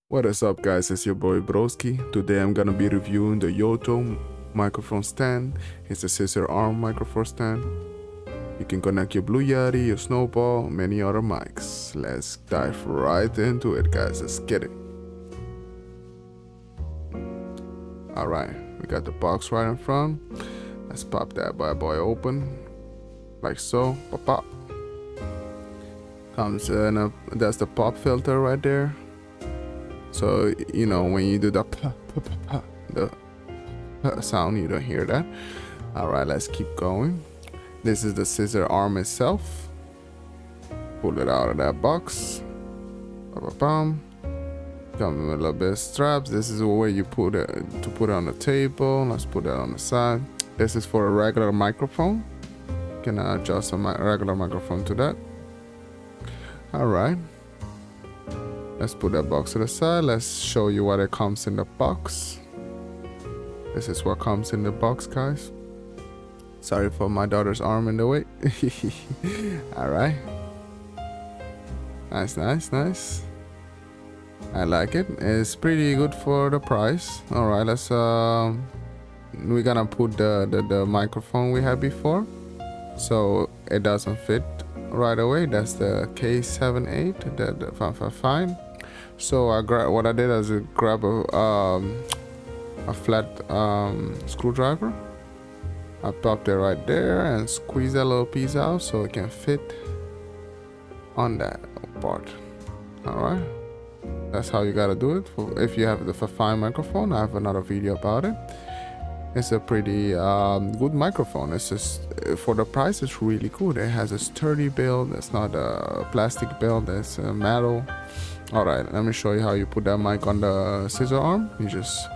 What is up, guys? It's your boy Broski. Today I'm gonna be reviewing the YOTTO microphone stand. It's a scissor arm microphone stand. You can connect your Blue Yeti, your Snowball, many other mics. Let's dive right into it, guys. Let's get it. Alright, we got the box right in front. Let's pop that bad boy open. Like so. Pop pop. Comes in that's the pop filter right there. So, you know, when you do the sound, you don't hear that. All right, let's keep going. This is the scissor arm itself. Pull it out of that box. Come with a little bit of straps. This is where you put it to put it on the table. Let's put that on the side. This is for a regular microphone. You can adjust a regular microphone to that. All right. Let's put that box to the side. Let's show you what it comes in the box. This is what comes in the box, guys. Sorry for my daughter's arm in the way. All right. Nice. I like it. It's pretty good for the price. All right, let's we're gonna put the microphone we had before, so it doesn't fit right away. That's the K78, the 555. So what I did is grab a flat screwdriver. I popped it right there and squeeze that little piece out so it can fit on that part. All right, that's how you gotta do it. If you have the fine microphone, I have another video about it. It's a pretty good microphone. It's just for the price, it's really good. It has a sturdy build. It's not a plastic build. It's a metal. All right, let me show you how you put that mic on the scissor arm. You just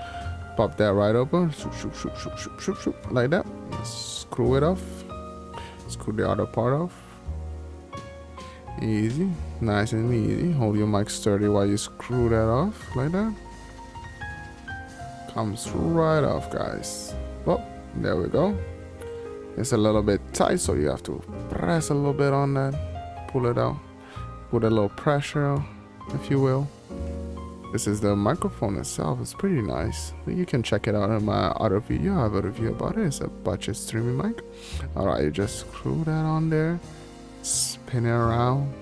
pop that right open, shoop, like that. Screw it off. Screw the other part off. Easy, nice and easy. Hold your mic sturdy while you screw that off, like that. Comes right off, guys. Oh, there we go. It's a little bit tight, so you have to press a little bit on that. Pull it out. Put a little pressure, if you will. This is the microphone itself. It's pretty nice. You can check it out in my other video. I have a review about it. It's a budget streaming mic. All right, you just screw that on there, spin it around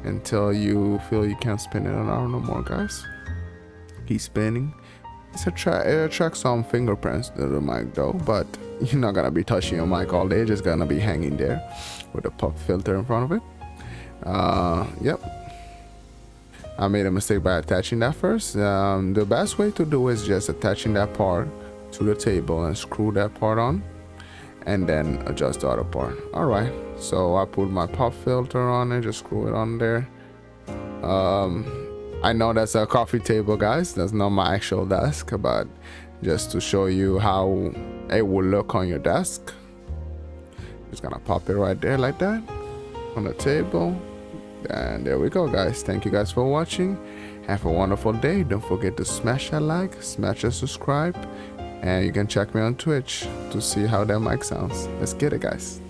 until you feel you can't spin it around no more, guys. Keep spinning. It attracts some fingerprints to the mic though, but you're not gonna be touching your mic all day. It's just gonna be hanging there with a pop filter in front of it. Yep, I made a mistake by attaching that first. The best way to do is just attaching that part to the table and screw that part on, and then adjust the other part. All right, so I put my pop filter on it, just screw it on there. I know that's a coffee table, guys. That's not my actual desk, but just to show you how it will look on your desk. Just gonna pop it right there like that on the table. And there we go, guys. Thank you guys for watching. Have a wonderful day. Don't forget to smash that like, smash that subscribe, and you can check me on Twitch to see how that mic sounds. Let's get it, guys.